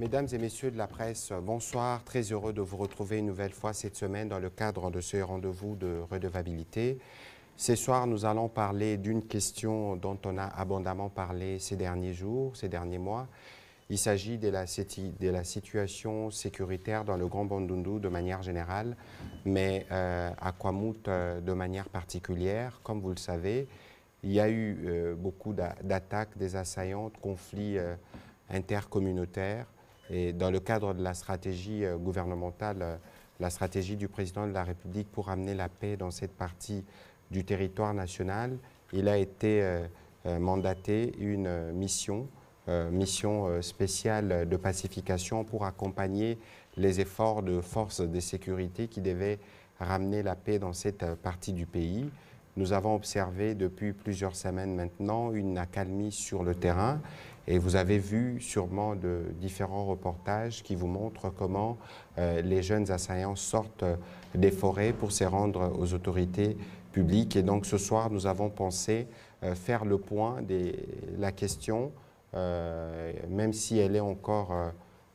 Mesdames et messieurs de la presse, bonsoir. Très heureux de vous retrouver une nouvelle fois cette semaine dans le cadre de ce rendez-vous de redevabilité. Ce soir, nous allons parler d'une question dont on a abondamment parlé ces derniers jours, ces derniers mois. Il s'agit de la situation sécuritaire dans le Grand Bandundu de manière générale, mais à Kwamouth de manière particulière. Comme vous le savez, il y a eu beaucoup d'attaques des assaillants, de conflits intercommunautaires. Et dans le cadre de la stratégie gouvernementale, la stratégie du président de la République pour amener la paix dans cette partie du territoire national, il a été mandaté une mission spéciale de pacification pour accompagner les efforts de forces de sécurité qui devaient ramener la paix dans cette partie du pays. Nous avons observé depuis plusieurs semaines maintenant une accalmie sur le terrain et vous avez vu sûrement de différents reportages qui vous montrent comment les jeunes assaillants sortent des forêts pour se rendre aux autorités publiques. Et donc ce soir, nous avons pensé faire le point de la question, même si elle est encore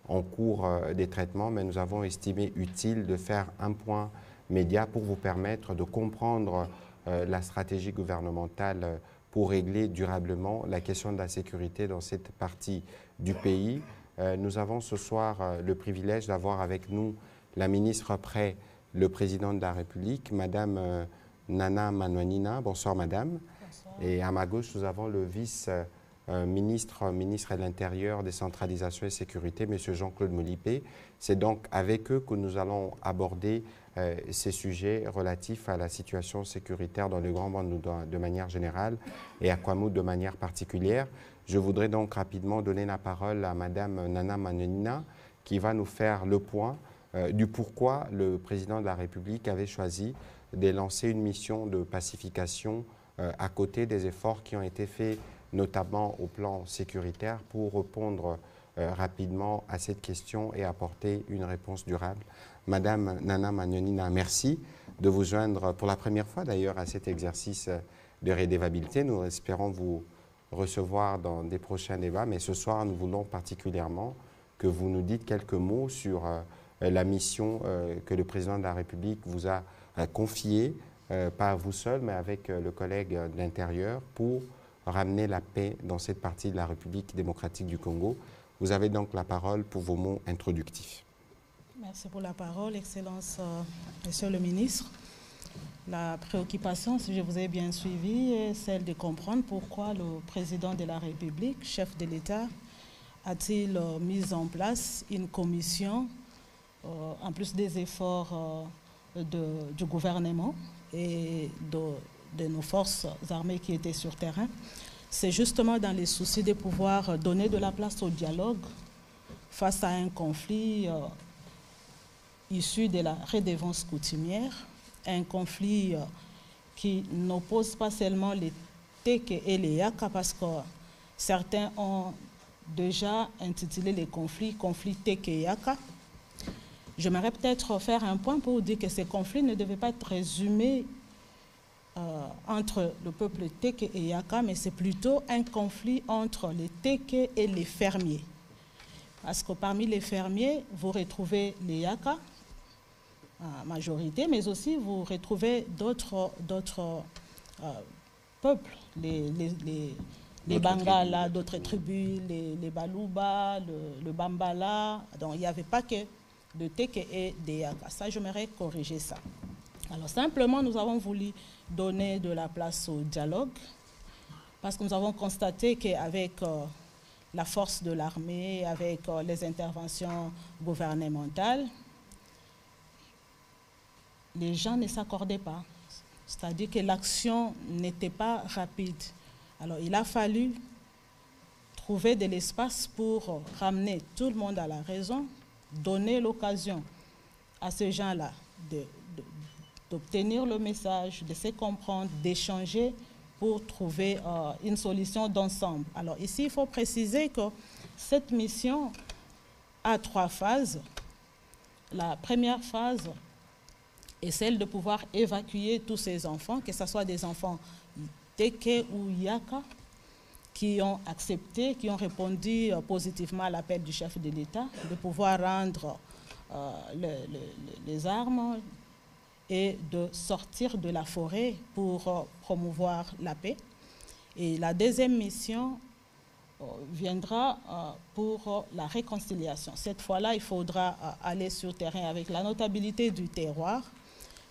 en cours des traitements, mais nous avons estimé utile de faire un point média pour vous permettre de comprendre la stratégie gouvernementale pour régler durablement la question de la sécurité dans cette partie du pays. Nous avons ce soir le privilège d'avoir avec nous la ministre près le président de la République, Madame Nana Manouanina. Bonsoir Madame. Bonsoir. Et à ma gauche, nous avons le vice-ministre de l'Intérieur, décentralisation et sécurité, M. Jean-Claude Molipé. C'est donc avec eux que nous allons aborder ces sujets relatifs à la situation sécuritaire dans le Grand Bandundu de manière générale et à Kwamouth de manière particulière. Je voudrais donc rapidement donner la parole à Madame Nana Manouanina qui va nous faire le point du pourquoi le président de la République avait choisi de lancer une mission de pacification à côté des efforts qui ont été faits notamment au plan sécuritaire pour répondre rapidement à cette question et apporter une réponse durable. Madame Nana Manouanina, merci de vous joindre pour la première fois d'ailleurs à cet exercice de redevabilité. Nous espérons vous recevoir dans des prochains débats, mais ce soir, nous voulons particulièrement que vous nous dites quelques mots sur la mission que le président de la République vous a confiée, pas à vous seul, mais avec le collègue de l'Intérieur, pour ramener la paix dans cette partie de la République démocratique du Congo. Vous avez donc la parole pour vos mots introductifs. Merci pour la parole, Excellence, Monsieur le ministre. La préoccupation, si je vous ai bien suivi, est celle de comprendre pourquoi le président de la République, chef de l'État, a-t-il mis en place une commission, en plus des efforts du gouvernement et de nos forces armées qui étaient sur terrain. C'est justement dans les soucis de pouvoir donner de la place au dialogue face à un conflit issu de la redevance coutumière, un conflit qui n'oppose pas seulement les Teke et les Yaka, parce que certains ont déjà intitulé les conflits Teke et Yaka. J'aimerais peut-être faire un point pour dire que ces conflits ne devaient pas être résumés entre le peuple Teke et Yaka, mais c'est plutôt un conflit entre les Teke et les fermiers. Parce que parmi les fermiers, vous retrouvez les Yaka, en majorité, mais aussi vous retrouvez d'autres peuples, les Bangala, d'autres tribus, les Baluba, le Bambala. Donc il n'y avait pas que de Teke et des Yaka. Ça, j'aimerais corriger ça. Alors simplement, nous avons voulu donner de la place au dialogue parce que nous avons constaté qu'avec la force de l'armée, avec les interventions gouvernementales, les gens ne s'accordaient pas. C'est-à-dire que l'action n'était pas rapide. Alors il a fallu trouver de l'espace pour ramener tout le monde à la raison, donner l'occasion à ces gens-là d'obtenir le message, de se comprendre, d'échanger pour trouver une solution d'ensemble. Alors ici, il faut préciser que cette mission a 3 phases. La première phase est celle de pouvoir évacuer tous ces enfants, que ce soit des enfants Teke ou Yaka, qui ont accepté, qui ont répondu positivement à l'appel du chef de l'État de pouvoir rendre les armes et de sortir de la forêt pour promouvoir la paix. Et la deuxième mission viendra pour la réconciliation. Cette fois-là, il faudra aller sur terrain avec la notabilité du terroir,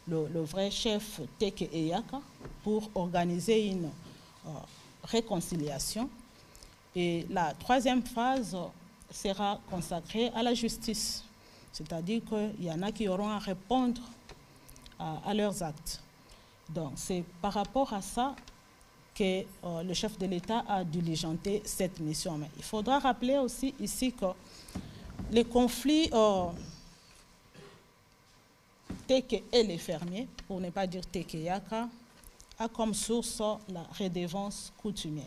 le vrai chef Teke Eyaka, pour organiser une réconciliation. Et la troisième phase sera consacrée à la justice, c'est-à-dire qu'il y en a qui auront à répondre à leurs actes. Donc c'est par rapport à ça que le chef de l'État a diligenté cette mission. Mais il faudra rappeler aussi ici que les conflits Teke et les fermiers, pour ne pas dire Teke Yaka, a comme source la redevance coutumière.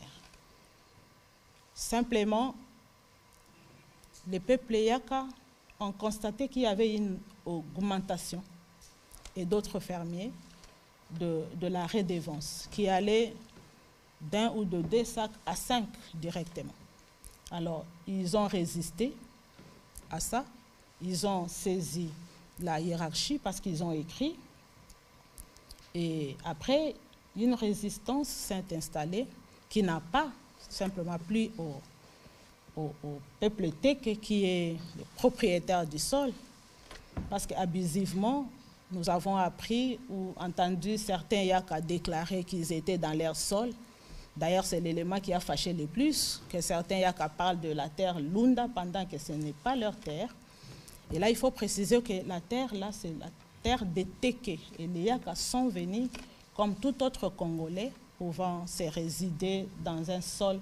Simplement, les peuples Yaka ont constaté qu'il y avait une augmentation, et d'autres fermiers, de la redevance, qui allait d'1 ou de 2 sacs à 5 directement. Alors, ils ont résisté à ça, ils ont saisi la hiérarchie parce qu'ils ont écrit, et après, une résistance s'est installée qui n'a pas simplement plu au peuple Teke qui est le propriétaire du sol, parce qu'abusivement, nous avons appris ou entendu certains Yaka déclarer qu'ils étaient dans leur sol. D'ailleurs, c'est l'élément qui a fâché le plus, que certains Yaka parlent de la terre Lunda pendant que ce n'est pas leur terre. Et là, il faut préciser que la terre, là, c'est la terre des Teke. Et les Yaka sont venus, comme tout autre Congolais, pouvant se résider dans un sol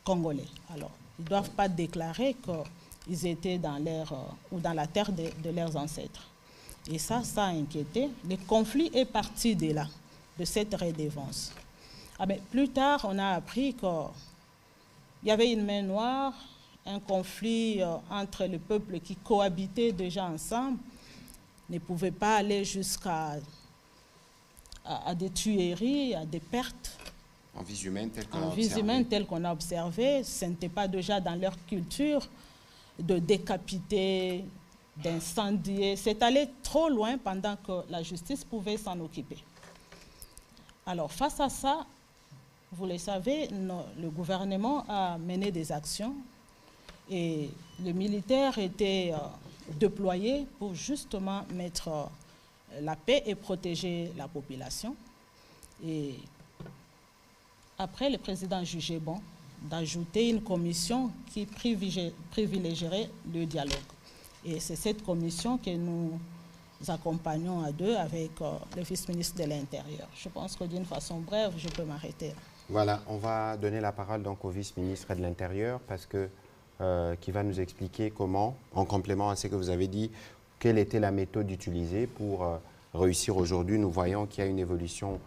congolais. Alors, ils ne doivent pas déclarer qu'ils étaient dans ou dans la terre de leurs ancêtres. Et ça a inquiété. Le conflit est parti de là, de cette redevance. Ah ben, plus tard, on a appris qu'il y avait une main noire, un conflit entre les peuples qui cohabitaient déjà ensemble, ne pouvaient pas aller jusqu'à des tueries, à des pertes. En vie humaine, tel qu'on a observé. Ce n'était pas déjà dans leur culture de décapiter, d'incendier. C'est allé trop loin pendant que la justice pouvait s'en occuper. Alors, face à ça, vous le savez, le gouvernement a mené des actions et les militaires étaient déployés pour justement mettre la paix et protéger la population. Et après, le président a jugé bon d'ajouter une commission qui privilégierait le dialogue. Et c'est cette commission que nous accompagnons à deux avec le vice-ministre de l'Intérieur. Je pense que d'une façon brève, je peux m'arrêter. Voilà, on va donner la parole donc au vice-ministre de l'Intérieur parce que qui va nous expliquer comment, en complément à ce que vous avez dit, quelle était la méthode utilisée pour réussir aujourd'hui. Nous voyons qu'il y a une évolution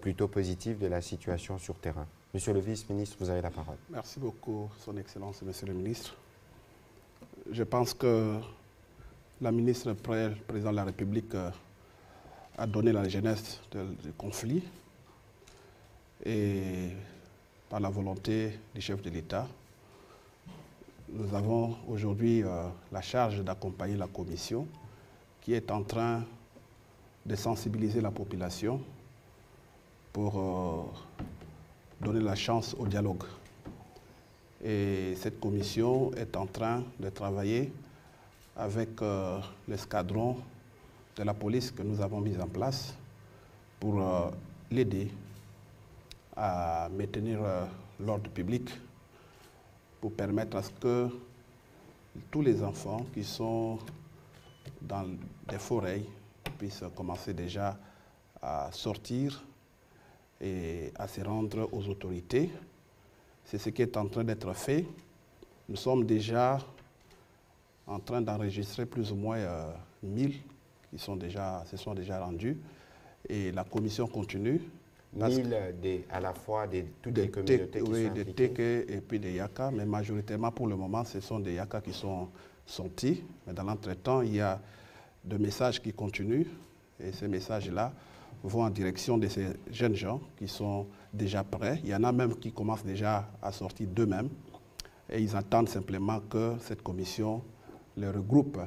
plutôt positive de la situation sur terrain. Monsieur le vice-ministre, vous avez la parole. Merci beaucoup, Son Excellence, Monsieur le ministre. Je pense que la ministre, le président de la République, a donné la genèse du conflit et par la volonté du chef de l'État, nous avons aujourd'hui la charge d'accompagner la commission qui est en train de sensibiliser la population pour donner la chance au dialogue. Et cette commission est en train de travailler avec l'escadron de la police que nous avons mis en place pour l'aider à maintenir l'ordre public, pour permettre à ce que tous les enfants qui sont dans des forêts puissent commencer déjà à sortir et à se rendre aux autorités. C'est ce qui est en train d'être fait. Nous sommes déjà en train d'enregistrer plus ou moins 1000 qui se sont déjà rendus et la commission continue. 1000 à la fois de toutes les communautés qui sont impliquées. Des Teke et puis des Yaka, mais majoritairement pour le moment, ce sont des Yaka qui sont sortis. Mais dans l'entretemps, il y a des messages qui continuent et ces messages-là vont en direction de ces jeunes gens qui sont déjà prêts. Il y en a même qui commencent déjà à sortir d'eux-mêmes. Et ils attendent simplement que cette commission les regroupe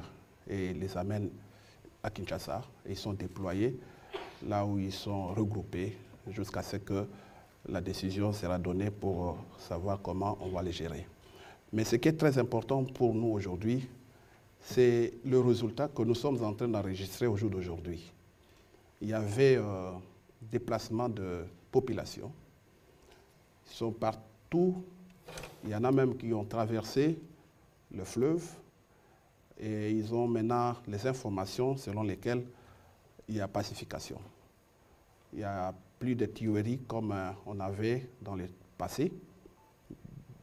et les amène à Kinshasa. Et ils sont déployés là où ils sont regroupés jusqu'à ce que la décision sera donnée pour savoir comment on va les gérer. Mais ce qui est très important pour nous aujourd'hui, c'est le résultat que nous sommes en train d'enregistrer au jour d'aujourd'hui. Il y avait déplacement de population. Ils sont partout. Il y en a même qui ont traversé le fleuve et ils ont maintenant les informations selon lesquelles il y a pacification. Il n'y a plus de tueries comme on avait dans le passé,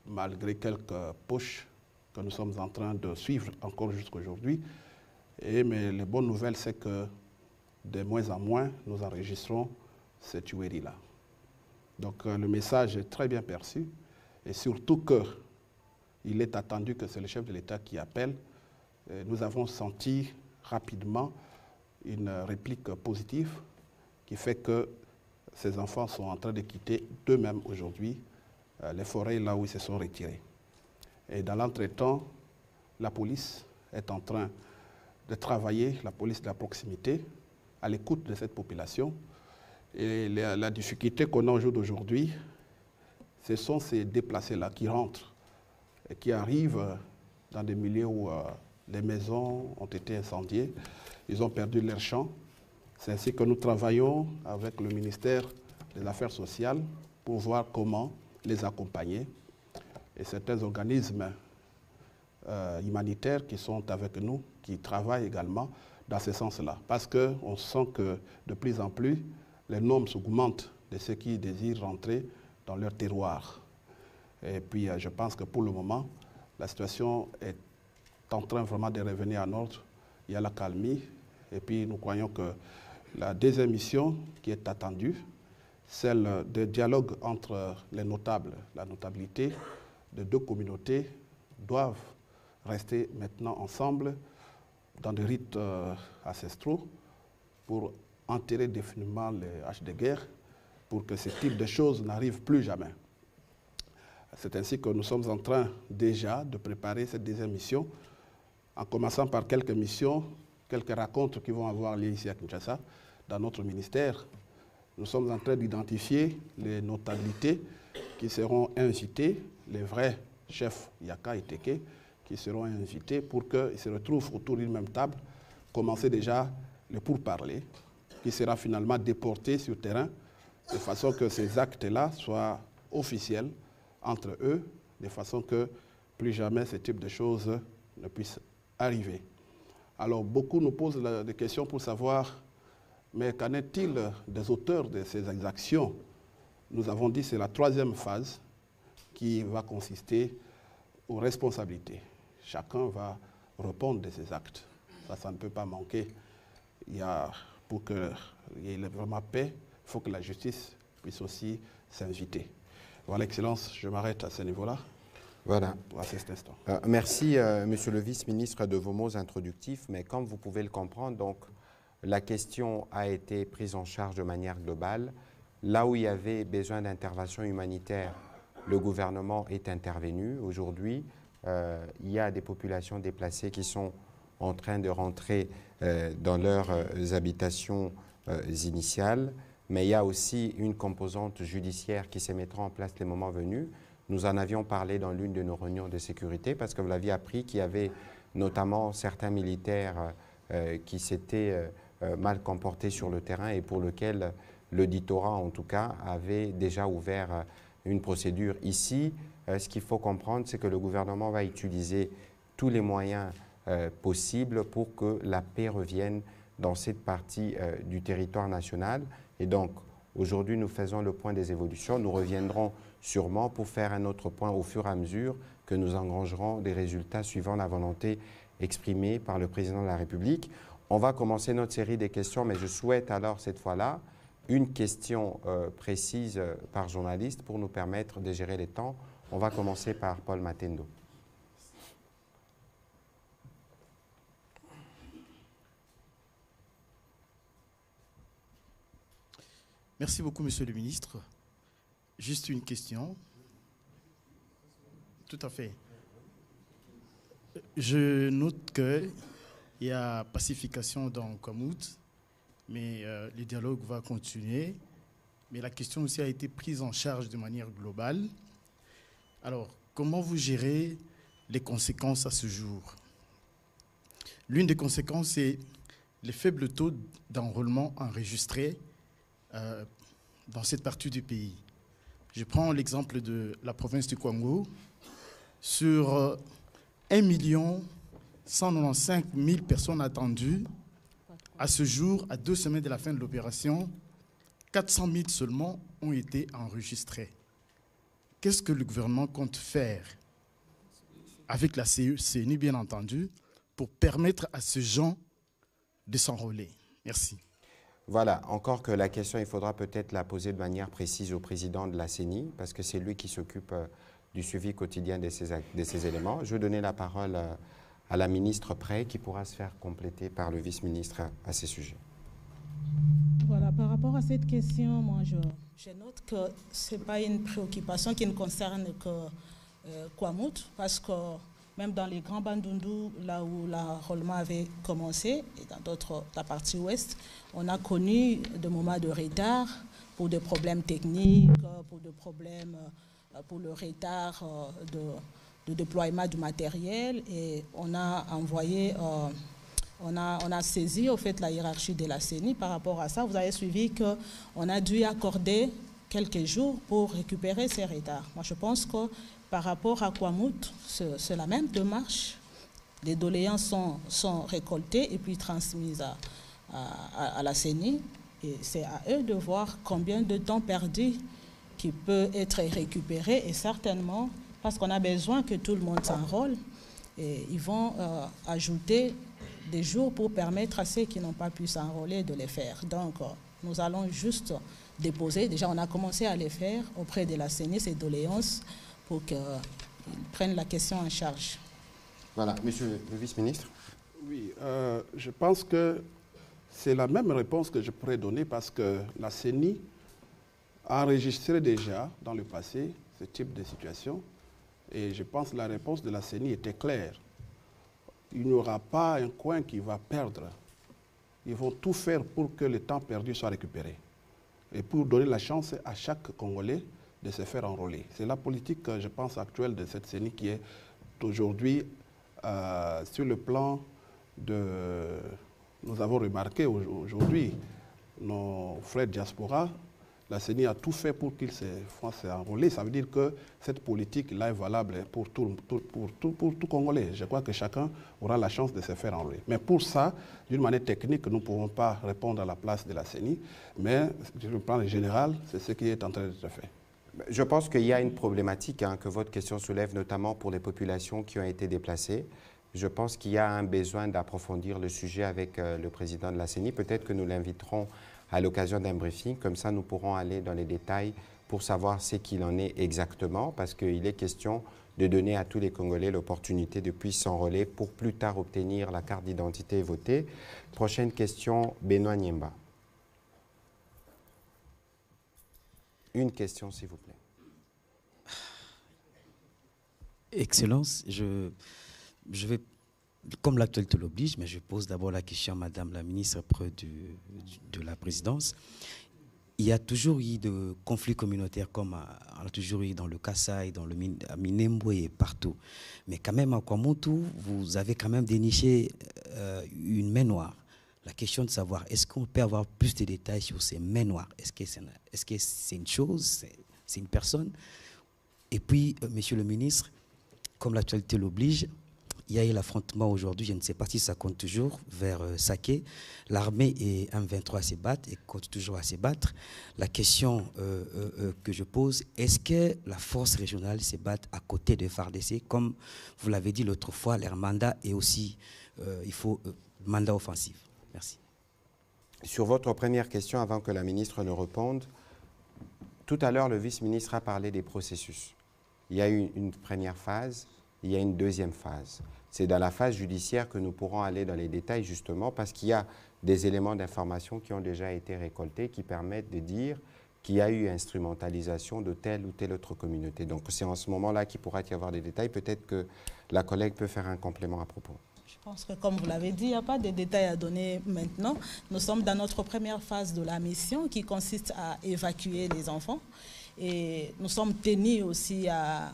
malgré quelques pushs que nous sommes en train de suivre encore jusqu'à aujourd'hui. Mais les bonnes nouvelles, c'est que de moins en moins, nous enregistrons ces tueries-là. Donc le message est très bien perçu et surtout qu'il est attendu que c'est le chef de l'État qui appelle. Nous avons senti rapidement une réplique positive qui fait que ces enfants sont en train de quitter d'eux-mêmes aujourd'hui les forêts là où ils se sont retirés. Et dans l'entretemps, la police est en train de travailler, la police de la proximité, à l'écoute de cette population. Et la difficulté qu'on a au jour d'aujourd'hui, ce sont ces déplacés-là qui rentrent et qui arrivent dans des milieux où les maisons ont été incendiées, ils ont perdu leurs champs. C'est ainsi que nous travaillons avec le ministère des Affaires sociales pour voir comment les accompagner. Et certains organismes humanitaires qui sont avec nous, qui travaillent également dans ce sens-là. Parce qu'on sent que de plus en plus, les nombres augmentent de ceux qui désirent rentrer dans leur terroir. Et puis, je pense que pour le moment, la situation est en train vraiment de revenir en ordre. Il y a la calmie. Et puis, nous croyons que la deuxième mission qui est attendue, celle de dialogue entre les notables, la notabilité de deux communautés, doivent rester maintenant ensemble dans des rites ancestraux pour enterrer définitivement les haches de guerre, pour que ce type de choses n'arrive plus jamais. C'est ainsi que nous sommes en train déjà de préparer cette deuxième mission, en commençant par quelques missions, quelques rencontres qui vont avoir lieu ici à Kinshasa, dans notre ministère. Nous sommes en train d'identifier les notabilités qui seront invitées, les vrais chefs Yaka et Teke, qui seront invités pour qu'ils se retrouvent autour d'une même table, commencer déjà le pourparler, qui sera finalement déporté sur le terrain, de façon que ces actes-là soient officiels entre eux, de façon que plus jamais ce type de choses ne puisse arriver. Alors beaucoup nous posent des questions pour savoir, mais qu'en est-il des auteurs de ces exactions? Nous avons dit que c'est la troisième phase qui va consister aux responsabilités. Chacun va répondre de ses actes. Ça ne peut pas manquer. Pour qu'il y ait vraiment paix, il faut que la justice puisse aussi s'inviter. Voilà, Excellence, je m'arrête à ce niveau-là. Voilà. À cet instant. Merci, Monsieur le vice-ministre, de vos mots introductifs. Mais comme vous pouvez le comprendre, donc, la question a été prise en charge de manière globale. Là où il y avait besoin d'intervention humanitaire, le gouvernement est intervenu. Aujourd'hui, il y a des populations déplacées qui sont en train de rentrer dans leurs habitations initiales. Mais il y a aussi une composante judiciaire qui se mettra en place les moments venus. Nous en avions parlé dans l'une de nos réunions de sécurité parce que vous l'aviez appris qu'il y avait notamment certains militaires qui s'étaient mal comportés sur le terrain et pour lequel l'auditorat, en tout cas, avait déjà ouvert une procédure. Ici, ce qu'il faut comprendre, c'est que le gouvernement va utiliser tous les moyens possibles pour que la paix revienne dans cette partie du territoire national. Et donc, aujourd'hui, nous faisons le point des évolutions. Nous reviendrons sûrement pour faire un autre point au fur et à mesure que nous engrangerons des résultats suivant la volonté exprimée par le président de la République. On va commencer notre série des questions, mais je souhaite alors cette fois-là une question précise par journaliste pour nous permettre de gérer les temps. On va commencer par Paul Matendo. Merci beaucoup, Monsieur le ministre. Juste une question. Tout à fait. Je note qu'il y a pacification dans Kwamouth, mais le dialogue va continuer. Mais la question aussi a été prise en charge de manière globale. Alors, comment vous gérez les conséquences à ce jour? L'une des conséquences, c'est les faibles taux d'enrôlement enregistrés dans cette partie du pays. Je prends l'exemple de la province du Kwango. Sur 1 195 000 personnes attendues, à ce jour, à 2 semaines de la fin de l'opération, 400 000 seulement ont été enregistrés. Qu'est-ce que le gouvernement compte faire, avec la CENI bien entendu, pour permettre à ces gens de s'enrôler? Merci. Voilà, encore que la question, il faudra peut-être la poser de manière précise au président de la CENI, parce que c'est lui qui s'occupe du suivi quotidien de ces éléments. Je vais donner la parole à la ministre Prey, qui pourra se faire compléter par le vice-ministre à ces sujets. Voilà, par rapport à cette question, moi, je note que ce n'est pas une préoccupation qui ne concerne que Kwamouth, parce que même dans les grands Bandundu, là où l'enrôlement avait commencé, et dans la partie ouest, on a connu des moments de retard pour des problèmes techniques, pour le retard de déploiement du matériel, et on a envoyé... On a saisi au fait la hiérarchie de la CENI par rapport à ça. Vous avez suivi qu'on a dû accorder quelques jours pour récupérer ces retards. Moi, je pense que par rapport à Kwamouth, c'est la même démarche. Les doléances sont récoltées et puis transmises à la CENI. Et c'est à eux de voir combien de temps perdu qui peut être récupéré. Et certainement, parce qu'on a besoin que tout le monde s'enrôle, et ils vont ajouter des jours pour permettre à ceux qui n'ont pas pu s'enrôler de les faire. Donc, nous allons juste déposer, déjà on a commencé à les faire auprès de la CENI, ces doléances, pour qu'ils prennent la question en charge. Voilà, monsieur le vice-ministre. Oui, je pense que c'est la même réponse que je pourrais donner parce que la CENI a enregistré déjà dans le passé ce type de situation et je pense que la réponse de la CENI était claire. Il n'y aura pas un coin qui va perdre. Ils vont tout faire pour que le temps perdu soit récupéré et pour donner la chance à chaque Congolais de se faire enrôler. C'est la politique, je pense, actuelle de cette CENI qui est aujourd'hui sur le plan de... Nous avons remarqué aujourd'hui, nos frères diaspora, la CENI a tout fait pour qu'ils se fassent enrôler. Ça veut dire que cette politique-là est valable pour tout Congolais. Je crois que chacun aura la chance de se faire enrôler. Mais pour ça, d'une manière technique, nous ne pouvons pas répondre à la place de la CENI. Mais sur le plan général, c'est ce qui est en train d'être fait. Je pense qu'il y a une problématique que votre question soulève, notamment pour les populations qui ont été déplacées. Je pense qu'il y a un besoin d'approfondir le sujet avec le président de la CENI. Peut-être que nous l'inviterons à l'occasion d'un briefing. Comme ça, nous pourrons aller dans les détails pour savoir ce qu'il en est exactement, parce qu'il est question de donner à tous les Congolais l'opportunité de pouvoir s'enrôler pour plus tard obtenir la carte d'identité et voter. Prochaine question, Benoît Niemba. Une question, s'il vous plaît. Excellence, je vais, comme l'actualité l'oblige, mais je pose d'abord la question à Madame la ministre près de la présidence. Il y a toujours eu de conflits communautaires comme on a toujours eu dans le Kasaï, dans le Minembwe et partout. Mais quand même à Kwamouth, vous avez quand même déniché une main noire. La question de savoir, est-ce qu'on peut avoir plus de détails sur ces mains noires? Est-ce que c'est une chose, c'est une personne? Et puis, monsieur le ministre, comme l'actualité l'oblige, il y a eu l'affrontement aujourd'hui, je ne sais pas si ça compte toujours, vers Saké. L'armée et M23 se battent et compte toujours à se battre. La question que je pose, est-ce que la force régionale se bat à côté de FARDC? Comme vous l'avez dit l'autre fois, leur mandat est aussi, il faut mandat offensif. Merci. Sur votre première question, avant que la ministre ne réponde, tout à l'heure, le vice-ministre a parlé des processus. Il y a eu une première phase, il y a une deuxième phase. C'est dans la phase judiciaire que nous pourrons aller dans les détails, justement, parce qu'il y a des éléments d'information qui ont déjà été récoltés, qui permettent de dire qu'il y a eu instrumentalisation de telle ou telle autre communauté. Donc c'est en ce moment-là qu'il pourra y avoir des détails. Peut-être que la collègue peut faire un complément à propos. Je pense que, comme vous l'avez dit, il n'y a pas de détails à donner maintenant. Nous sommes dans notre première phase de la mission qui consiste à évacuer les enfants. Et nous sommes tenus aussi à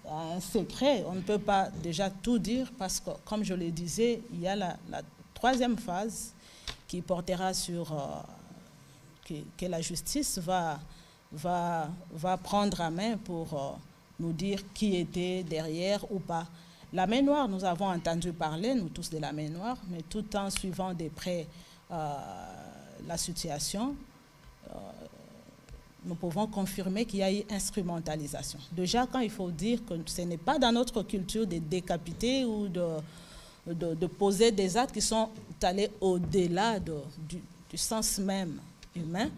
un secret. On ne peut pas déjà tout dire parce que, comme je le disais, il y a la troisième phase qui portera sur... que la justice va prendre à main pour nous dire qui était derrière ou pas. La main noire, nous avons entendu parler, nous tous, de la main noire, mais tout en suivant de près la situation, nous pouvons confirmer qu'il y a eu instrumentalisation. Déjà, quand il faut dire que ce n'est pas dans notre culture de décapiter ou de poser des actes qui sont allés au-delà du sens même humain,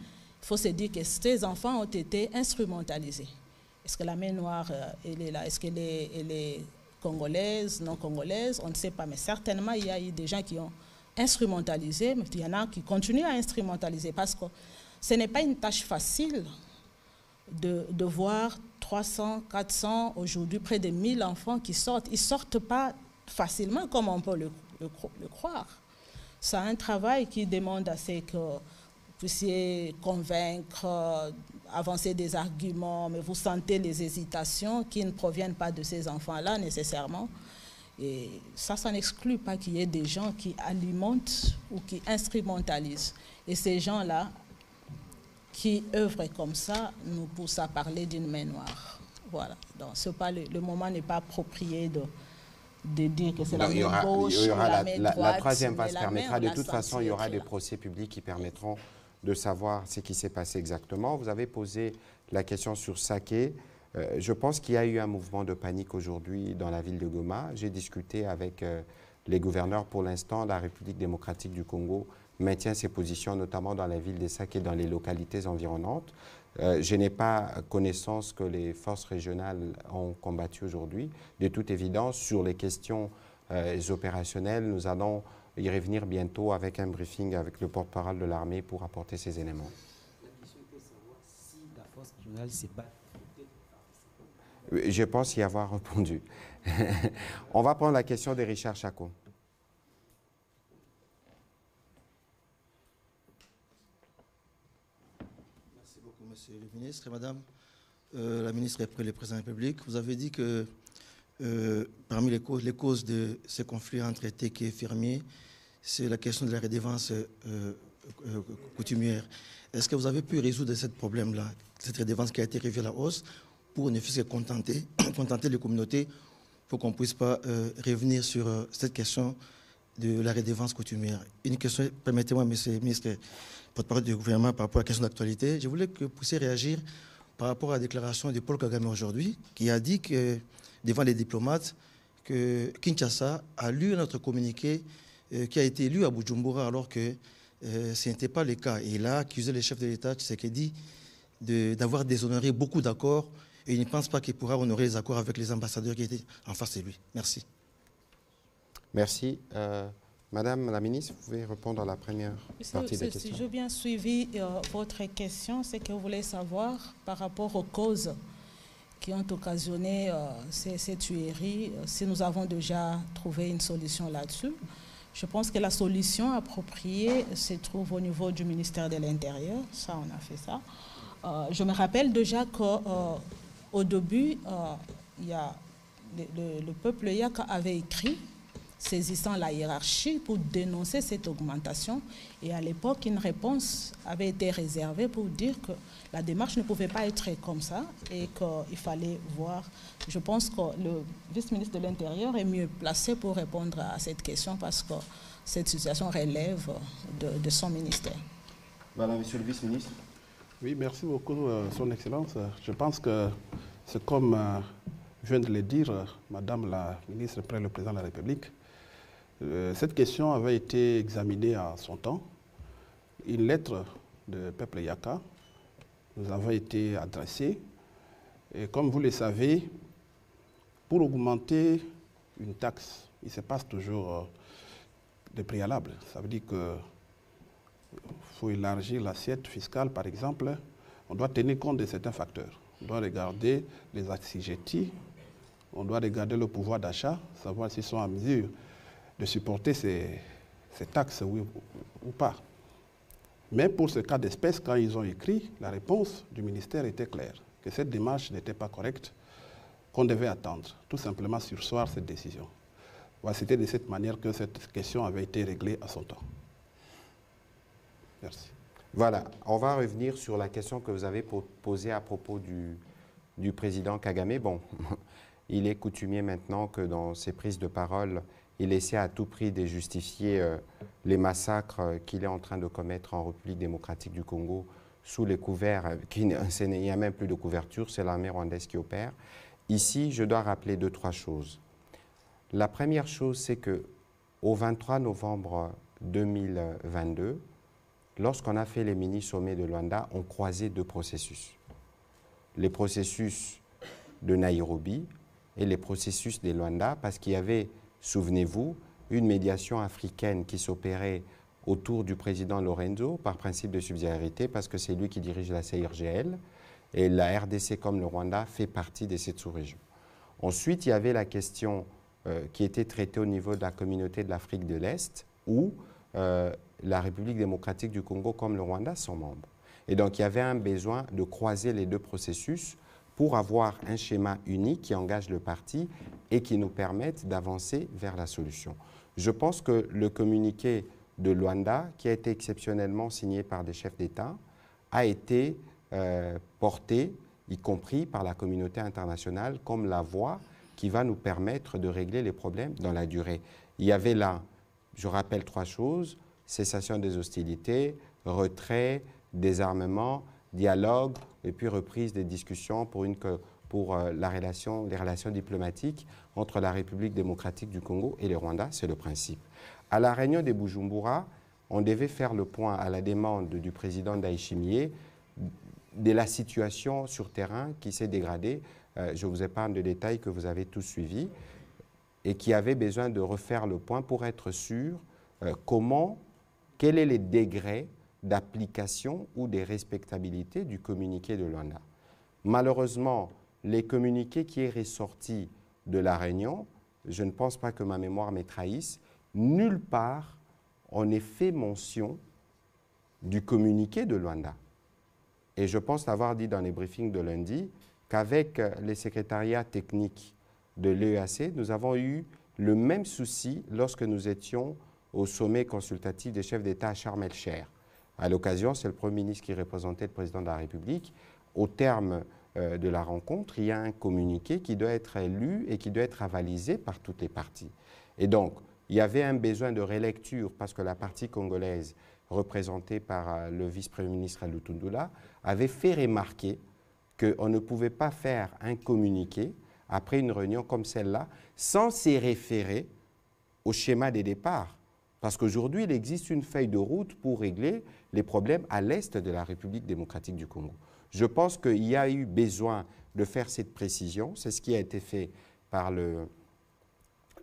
il faut se dire que ces enfants ont été instrumentalisés. Est-ce que la main noire, elle est là? Est-ce qu'elle est congolaise, non congolaise? On ne sait pas, mais certainement, il y a eu des gens qui ont instrumentalisé, mais il y en a qui continuent à instrumentaliser parce que ce n'est pas une tâche facile de voir 300, 400, aujourd'hui près de 1000 enfants qui sortent. Ils ne sortent pas facilement comme on peut le croire. C'est un travail qui demande à ce que vous puissiez convaincre, avancer des arguments, mais vous sentez les hésitations qui ne proviennent pas de ces enfants-là nécessairement. Et ça n'exclut pas qu'il y ait des gens qui alimentent ou qui instrumentalisent. Et ces gens-là, qui œuvrent comme ça, nous poussent à parler d'une main noire. Voilà. Donc, le moment n'est pas approprié de dire que c'est la main gauche, la main droite. La troisième phase permettra, de toute façon, il y aura des procès publics qui permettront de savoir ce qui s'est passé exactement. Vous avez posé la question sur Saké. Je pense qu'il y a eu un mouvement de panique aujourd'hui dans la ville de Goma. J'ai discuté avec les gouverneurs. Pour l'instant, la République démocratique du Congo maintient ses positions, notamment dans la ville de Saké et dans les localités environnantes. Je n'ai pas connaissance que les forces régionales ont combattu aujourd'hui. De toute évidence, sur les questions opérationnelles, nous allons y revenir bientôt avec un briefing avec le porte-parole de l'armée pour apporter ces éléments. La question était de savoir si la force régionale s'est battue. Je pense y avoir répondu. On va prendre la question de Richard Chako. Merci beaucoup, Monsieur le ministre et Madame. La ministre et après le président de la République, vous avez dit que parmi les causes de ce conflit entre Téké et fermiers, c'est la question de la redevance coutumière. Est-ce que vous avez pu résoudre ce problème-là, cette redevance qui a été revue à la hausse, pour ne fût-ce que contenter les communautés, pour qu'on ne puisse pas revenir sur cette question de la redevance coutumière? Une question, permettez-moi, Monsieur le ministre, porte-parole du gouvernement, par rapport à la question d'actualité. Je voulais que vous puissiez réagir par rapport à la déclaration de Paul Kagame aujourd'hui, qui a dit que, devant les diplomates, que Kinshasa a lu notre communiqué qui a été lu à Bujumbura, alors que ce n'était pas le cas. Et il a accusé le chef de l'État, Tshisekedi, d'avoir déshonoré beaucoup d'accords, et il ne pense pas qu'il pourra honorer les accords avec les ambassadeurs qui étaient en face de lui. Merci. Merci. Madame la ministre, vous pouvez répondre à la première partie de la question. Si j'ai bien suivi votre question, c'est que vous voulez savoir par rapport aux causes qui ont occasionné ces tueries, si nous avons déjà trouvé une solution là-dessus. Je pense que la solution appropriée se trouve au niveau du ministère de l'Intérieur. Ça, on a fait ça. Je me rappelle déjà qu'au début, il y a le peuple Yaka avait écrit saisissant la hiérarchie pour dénoncer cette augmentation. Et à l'époque, une réponse avait été réservée pour dire que la démarche ne pouvait pas être comme ça et qu'il fallait voir. Je pense que le vice-ministre de l'Intérieur est mieux placé pour répondre à cette question parce que cette situation relève de son ministère. Voilà, monsieur le vice-ministre. Oui, merci beaucoup, Son Excellence. Je pense que c'est comme vient de le dire Madame la ministre près le président de la République. Cette question avait été examinée à son temps. Une lettre de peuple Yaka nous avait été adressée. Et comme vous le savez, pour augmenter une taxe, il se passe toujours des préalables. Ça veut dire qu'il faut élargir l'assiette fiscale, par exemple. On doit tenir compte de certains facteurs. On doit regarder les assujettis, on doit regarder le pouvoir d'achat, savoir s'ils sont en mesure de supporter ces taxes, oui ou pas. Mais pour ce cas d'espèce, quand ils ont écrit, la réponse du ministère était claire, que cette démarche n'était pas correcte, qu'on devait attendre, tout simplement surseoir cette décision. Voilà, c'était de cette manière que cette question avait été réglée à son temps. Merci. Voilà, on va revenir sur la question que vous avez posée à propos du président Kagame. Bon, il est coutumier maintenant que dans ses prises de parole, il essaie à tout prix de justifier les massacres qu'il est en train de commettre en République démocratique du Congo sous les couverts, il n'y a même plus de couverture, c'est l'armée rwandaise qui opère. Ici, je dois rappeler 2-3 choses. La première chose, c'est qu'au 23 novembre 2022, lorsqu'on a fait les mini-sommets de Luanda, on croisait 2 processus. Les processus de Nairobi et les processus de Luanda, parce qu'il y avait, souvenez-vous, une médiation africaine qui s'opérait autour du président Lorenzo par principe de subsidiarité, parce que c'est lui qui dirige la CIRGL, et la RDC comme le Rwanda fait partie de cette sous-région. Ensuite, il y avait la question qui était traitée au niveau de la communauté de l'Afrique de l'Est, où la République démocratique du Congo comme le Rwanda sont membres. Et donc, il y avait un besoin de croiser les 2 processus pour avoir un schéma unique qui engage le parti et qui nous permette d'avancer vers la solution. Je pense que le communiqué de Luanda, qui a été exceptionnellement signé par des chefs d'État, a été porté, y compris par la communauté internationale, comme la voie qui va nous permettre de régler les problèmes dans la durée. Il y avait là, je rappelle 3 choses, cessation des hostilités, retrait, désarmement, dialogue et puis reprise des discussions pour les relations diplomatiques entre la République démocratique du Congo et le Rwanda, c'est le principe. À la réunion de Bujumbura, on devait faire le point à la demande du président Ndayishimiye de la situation sur terrain qui s'est dégradée. Je vous épargne de détails que vous avez tous suivis et qui avait besoin de refaire le point pour être sûr quel est le degré d'application ou de respectabilité du communiqué de Luanda. Malheureusement, les communiqués qui est ressorti de la réunion, je ne pense pas que ma mémoire me trahisse, nulle part on ait fait mention du communiqué de Luanda. Et je pense avoir dit dans les briefings de lundi qu'avec les secrétariats techniques de l'EAC, nous avons eu le même souci lorsque nous étions au sommet consultatif des chefs d'État à Sharm el-Sheikh. À l'occasion, c'est le Premier ministre qui représentait le Président de la République. Au terme de la rencontre, il y a un communiqué qui doit être lu et qui doit être avalisé par toutes les parties. Et donc, il y avait un besoin de relecture parce que la partie congolaise, représentée par le vice-premier ministre Lutundula, avait fait remarquer qu'on ne pouvait pas faire un communiqué après une réunion comme celle-là sans s'y référer au schéma des départs. Parce qu'aujourd'hui, il existe une feuille de route pour régler les problèmes à l'est de la République démocratique du Congo. Je pense qu'il y a eu besoin de faire cette précision. C'est ce qui a été fait par le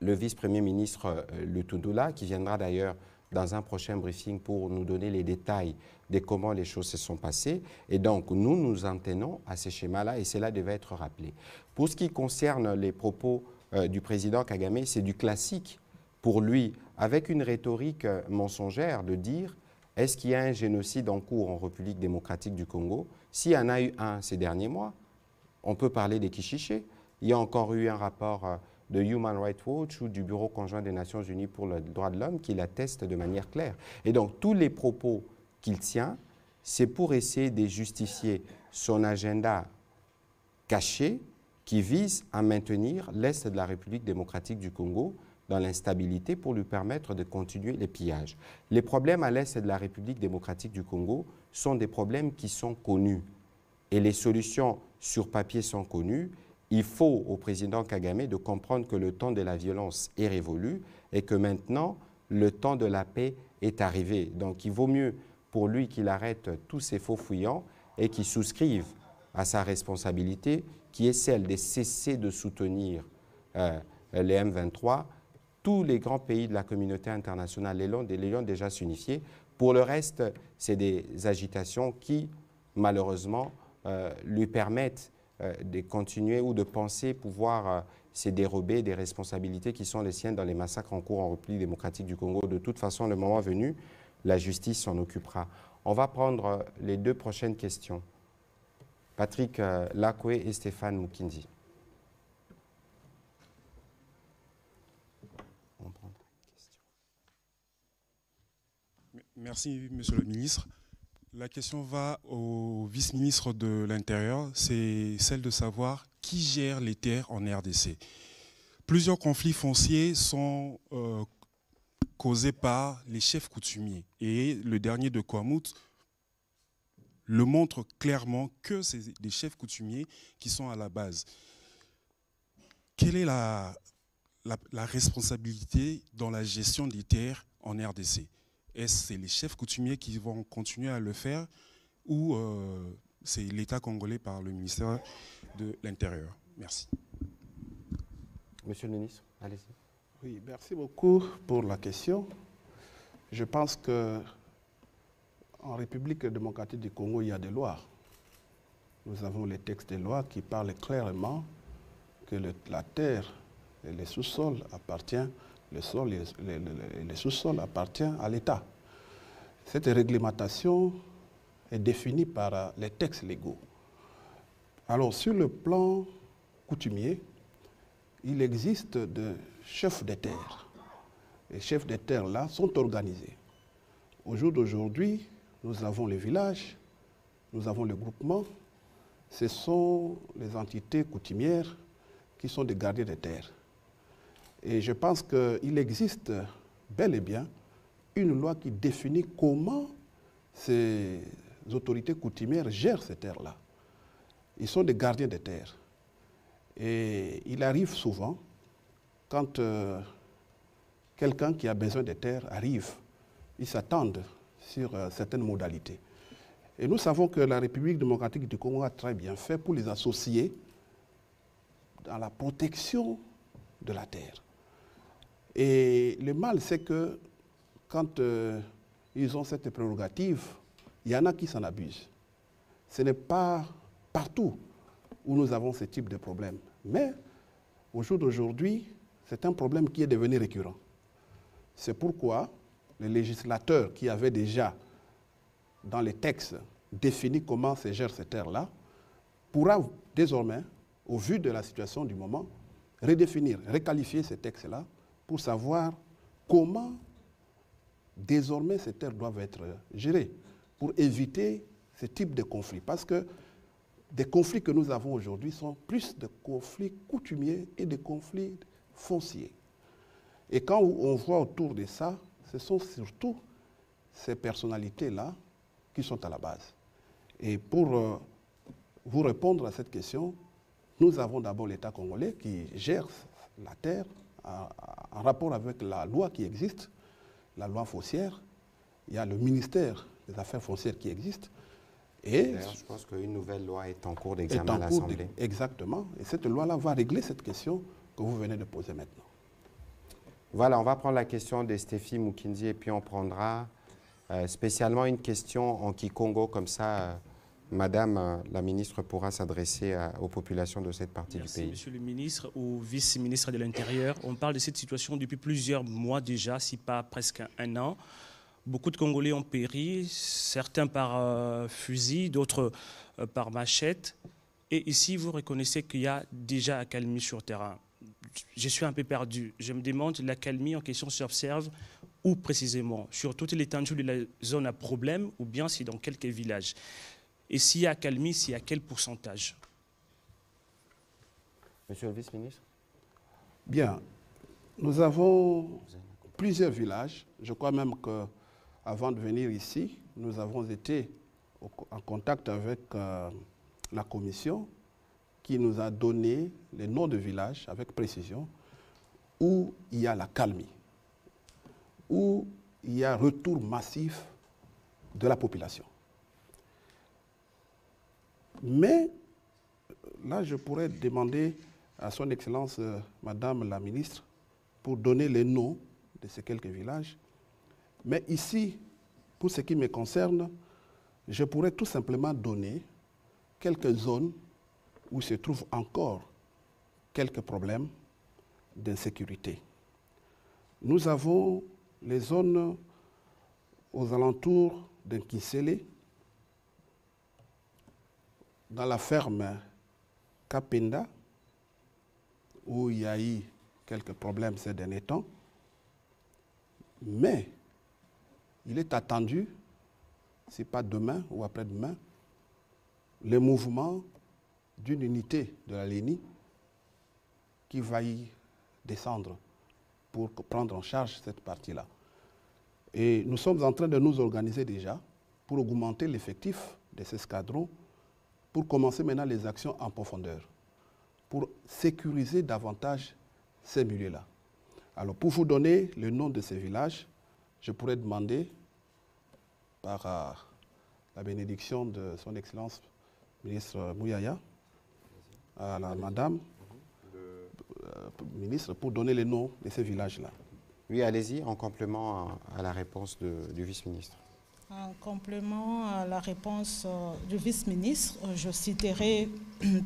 vice-premier ministre Lutundula, qui viendra d'ailleurs dans un prochain briefing pour nous donner les détails de comment les choses se sont passées. Et donc, nous nous en tenons à ces schémas-là et cela devait être rappelé. Pour ce qui concerne les propos du président Kagame, c'est du classique pour lui, avec une rhétorique mensongère de dire « est-ce qu'il y a un génocide en cours en République démocratique du Congo ?» S'il y en a eu un ces derniers mois, on peut parler des Kishiché. Il y a encore eu un rapport de Human Rights Watch ou du Bureau conjoint des Nations Unies pour le droit de l'homme qui l'atteste de manière claire. Et donc, tous les propos qu'il tient, c'est pour essayer de justifier son agenda caché qui vise à maintenir l'Est de la République démocratique du Congo dans l'instabilité pour lui permettre de continuer les pillages. Les problèmes à l'Est de la République démocratique du Congo sont des problèmes qui sont connus et les solutions sur papier sont connues. Il faut au président Kagame de comprendre que le temps de la violence est révolu et que maintenant, le temps de la paix est arrivé. Donc, il vaut mieux pour lui qu'il arrête tous ces faux fuyants et qu'il souscrive à sa responsabilité qui est celle de cesser de soutenir les M23 tous les grands pays de la communauté internationale les ont déjà signifiés. Pour le reste, c'est des agitations qui, malheureusement, lui permettent de continuer ou de penser pouvoir se dérober des responsabilités qui sont les siennes dans les massacres en cours en République démocratique du Congo. De toute façon, le moment venu, la justice s'en occupera. On va prendre les deux prochaines questions. Patrick Lakwe et Stéphane Mukindi. Merci, Monsieur le ministre. La question va au vice-ministre de l'Intérieur. C'est celle de savoir qui gère les terres en RDC. Plusieurs conflits fonciers sont causés par les chefs coutumiers. Et le dernier de Kwamut le montre clairement que c'est des chefs coutumiers qui sont à la base. Quelle est la responsabilité dans la gestion des terres en RDC? Est-ce que c'est les chefs coutumiers qui vont continuer à le faire ou c'est l'État congolais par le ministère de l'Intérieur? Merci. Monsieur le ministre, allez-y. Oui, merci beaucoup pour la question. Je pense qu'en République démocratique du Congo, il y a des lois. Nous avons les textes des lois qui parlent clairement que la terre et les sous-sols appartiennent. Le sol et les sous-sols appartiennent à l'État. Cette réglementation est définie par les textes légaux. Alors, sur le plan coutumier, il existe des chefs de terre. Les chefs de terre-là sont organisés. Au jour d'aujourd'hui, nous avons les villages, nous avons le groupement. Ce sont les entités coutumières qui sont des gardiens de terre. Et je pense qu'il existe bel et bien une loi qui définit comment ces autorités coutumières gèrent ces terres-là. Ils sont des gardiens de terre. Et il arrive souvent, quand quelqu'un qui a besoin de terre arrive, ils s'attendent sur certaines modalités. Et nous savons que la République démocratique du Congo a très bien fait pour les associer dans la protection de la terre. Et le mal, c'est que quand ils ont cette prérogative, il y en a qui s'en abusent. Ce n'est pas partout où nous avons ce type de problème. Mais au jour d'aujourd'hui, c'est un problème qui est devenu récurrent. C'est pourquoi les législateurs qui avaient déjà dans les textes défini comment se gère ces terres-là pourra désormais, au vu de la situation du moment, redéfinir, requalifier ces textes-là pour savoir comment désormais ces terres doivent être gérées pour éviter ce type de conflits. Parce que des conflits que nous avons aujourd'hui sont plus de conflits coutumiers et de conflits fonciers. Et quand on voit autour de ça, ce sont surtout ces personnalités-là qui sont à la base. Et pour vous répondre à cette question, nous avons d'abord l'État congolais qui gère la terre en rapport avec la loi qui existe, la loi foncière. Il y a le ministère des Affaires foncières qui existe. Et d'ailleurs, je pense qu'une nouvelle loi est en cours d'examen à l'Assemblée. Exactement. Et cette loi-là va régler cette question que vous venez de poser maintenant. Voilà, on va prendre la question de Stéphane Mukindi et puis on prendra spécialement une question en Kikongo, comme ça, Madame la ministre pourra s'adresser aux populations de cette partie du pays. Monsieur le ministre, au vice-ministre de l'Intérieur, on parle de cette situation depuis plusieurs mois déjà, si pas presque un an. Beaucoup de Congolais ont péri, certains par fusil, d'autres par machette. Et ici, vous reconnaissez qu'il y a déjà accalmie sur terrain. Je suis un peu perdu. Je me demande, l'accalmie en question s'observe où précisément? Sur toute l'étendue de la zone à problème ou bien c'est dans quelques villages? Et s'il y a accalmie, c'est à quel pourcentage? Monsieur le vice-ministre. Bien. Nous avons plusieurs villages. Je crois même qu'avant de venir ici, nous avons été en contact avec la commission qui nous a donné les noms de villages avec précision où il y a la calmie, où il y a retour massif de la population. Mais là, je pourrais demander à son Excellence, Madame la Ministre, pour donner les noms de ces quelques villages. Mais ici, pour ce qui me concerne, je pourrais tout simplement donner quelques zones où se trouvent encore quelques problèmes d'insécurité. Nous avons les zones aux alentours d'Nkinsele, dans la ferme Kapenda, où il y a eu quelques problèmes ces derniers temps. Mais il est attendu, si pas demain ou après-demain, le mouvement d'une unité de la LENI qui va y descendre pour prendre en charge cette partie-là. Et nous sommes en train de nous organiser déjà pour augmenter l'effectif de ces escadrons, pour commencer maintenant les actions en profondeur, pour sécuriser davantage ces milieux-là. Alors, pour vous donner le nom de ces villages, je pourrais demander, par la bénédiction de son Excellence, ministre Mouyaya, à la Madame ministre, pour donner les noms de ces villages-là. Oui, allez-y, en complément à la réponse du vice-ministre. En complément à la réponse du vice-ministre, je citerai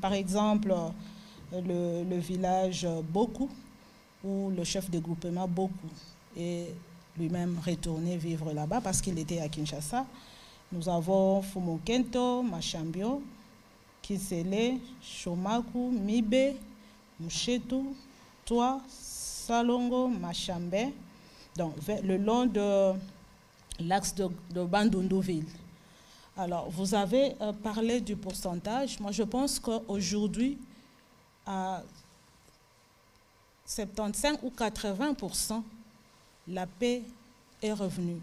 par exemple le village Boku, où le chef de groupement Boku est lui-même retourné vivre là-bas parce qu'il était à Kinshasa. Nous avons Fumokento, Machambio, Kisele, Shomaku, Mibe, Mouchetou, Toi, Salongo, Machambe, donc le long de l'axe de Bandundu-Ville. Alors, vous avez parlé du pourcentage. Moi, je pense qu'aujourd'hui, à 75 ou 80%, la paix est revenue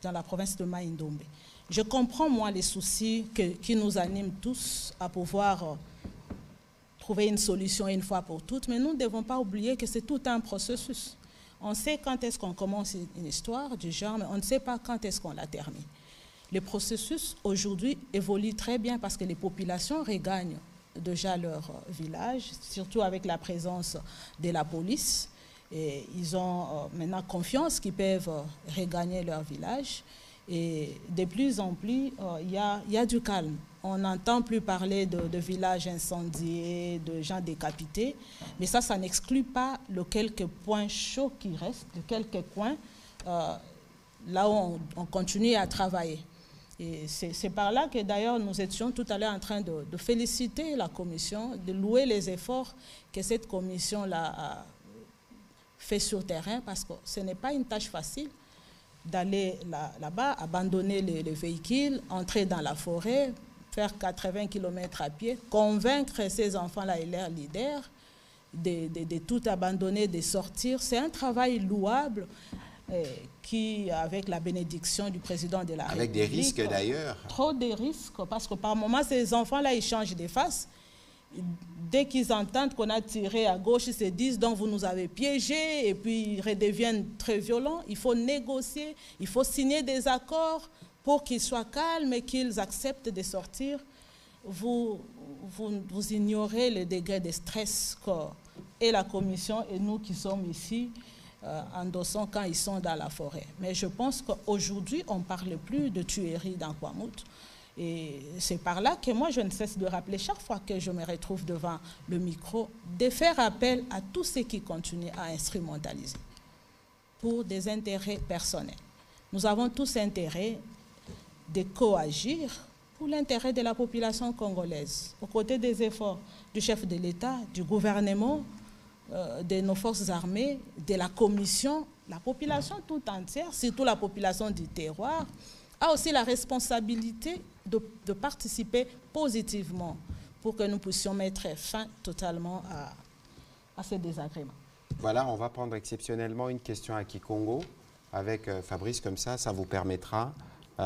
dans la province de Mai-Ndombe. Je comprends, moi, les soucis qui nous animent tous à pouvoir trouver une solution une fois pour toutes, mais nous ne devons pas oublier que c'est tout un processus. On sait quand est-ce qu'on commence une histoire du genre, mais on ne sait pas quand est-ce qu'on la termine. Le processus, aujourd'hui, évolue très bien parce que les populations regagnent déjà leur village, surtout avec la présence de la police. Et ils ont maintenant confiance qu'ils peuvent regagner leur village. Et de plus en plus, il y a du calme. On n'entend plus parler de villages incendiés, de gens décapités. Mais ça n'exclut pas les quelques points chauds qui restent, les quelques coins là où on continue à travailler. Et c'est par là que d'ailleurs nous étions tout à l'heure en train de féliciter la commission, de louer les efforts que cette commission-là a fait sur terrain, parce que ce n'est pas une tâche facile d'aller là-bas, abandonner les véhicules, entrer dans la forêt, faire 80 km à pied, convaincre ces enfants-là et leurs leaders de tout abandonner, de sortir. C'est un travail louable qui, avec la bénédiction du président de la République... Avec des risques d'ailleurs. Trop de risques, parce que par moments, ces enfants-là, ils changent de face. Dès qu'ils entendent qu'on a tiré à gauche, ils se disent « donc vous nous avez piégés » et puis ils redeviennent très violents. Il faut négocier, il faut signer des accords pour qu'ils soient calmes et qu'ils acceptent de sortir. Vous ignorez le degré de stress que et la commission et nous qui sommes ici endossons quand ils sont dans la forêt. Mais je pense qu'aujourd'hui, on ne parle plus de tuerie dans Kwamouth. Et c'est par là que moi, je ne cesse de rappeler chaque fois que je me retrouve devant le micro, de faire appel à tous ceux qui continuent à instrumentaliser pour des intérêts personnels. Nous avons tous intérêt de coagir pour l'intérêt de la population congolaise, aux côtés des efforts du chef de l'État, du gouvernement, de nos forces armées, de la commission. La population tout entière, surtout la population du terroir, a aussi la responsabilité de participer positivement pour que nous puissions mettre fin totalement à ces désagréments. Voilà, on va prendre exceptionnellement une question à Kikongo avec Fabrice, comme ça vous permettra... Il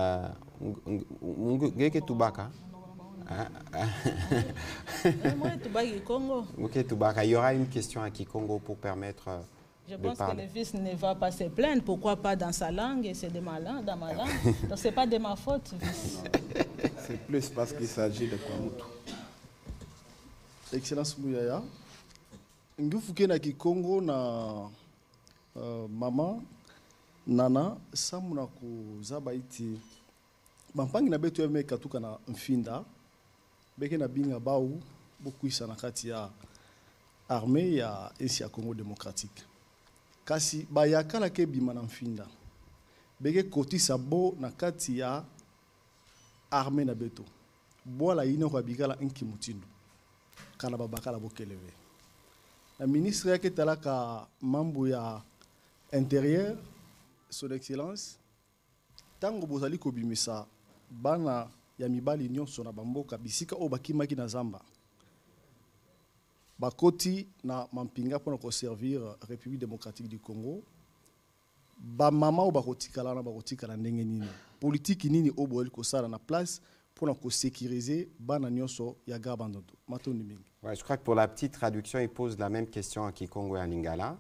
y aura une question à Kikongo pour permettre... Je pense que le vice ne va pas se plaindre. Pourquoi pas dans sa langue et c'est de ma langue, dans ma langue. Donc ce n'est pas de ma faute, vice. C'est plus parce qu'il s'agit de Kwamouth. Excellence Mouyaya, ngufuke na Kikongo na mama nana samu na kuzaba iti bampangi na betu eme katuka na mfinda beke na binga bau bokuisa na kati ya armée ya ensi ya Congo démocratique kasi bayakala ke bima na mfinda beke kotisa bo na kati ya armée na beto bola ino kwa bikala inki mutindo kala babakala bokeleve la ministre yake talaka mambo ya intérieur son excellence tango bozali kobimisa bana ya mibali nyonso na bamboka bisika o bakimaki na zamba bakoti na mampinga pour servir République démocratique du Congo ba mama o bakotikala na bakotikala ndenge nini politique nini o boeli ko sala na place pour sécuriser bana nyonso ya gabandoto matoni mingi. Ouais, je crois que pour la petite traduction, il pose la même question en Kikongo et en Lingala.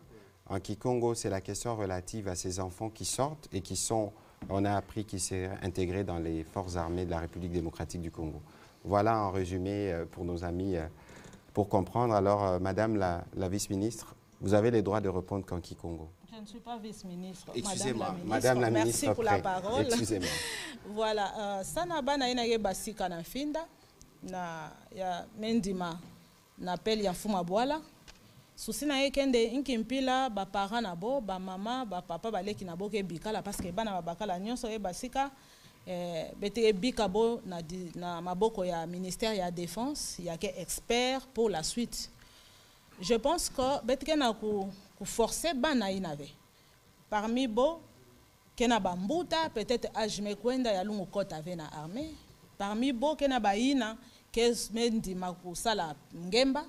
En Kikongo, c'est la question relative à ces enfants qui sortent et qui sont, on a appris qu'ils s'est intégrés dans les forces armées de la République démocratique du Congo. Voilà en résumé pour nos amis, pour comprendre. Alors, Madame la vice-ministre, vous avez les droits de répondre qu'en Kikongo. Je ne suis pas vice-ministre. Excusez-moi, Madame la ministre. Merci pour la parole. Excusez-moi. Voilà, sana bana ina ye basika na finda na ya mendima na appel ya fuma boala. Souci na ye kende inkimpila ba parents na bo, ba mama, ba papa baleki na bo ke bikala parce que bana bakala nyonso ye basika bete bika bo na maboko ya ministère ya défense, ya ke expert pour la suite. Je pense que betke na ku forcer bana inave. Parmi bo kena bambuta peut-être ajme kwenda ya lungu kota vena armée. Parmi bo kena baina ke mendi makusala ngemba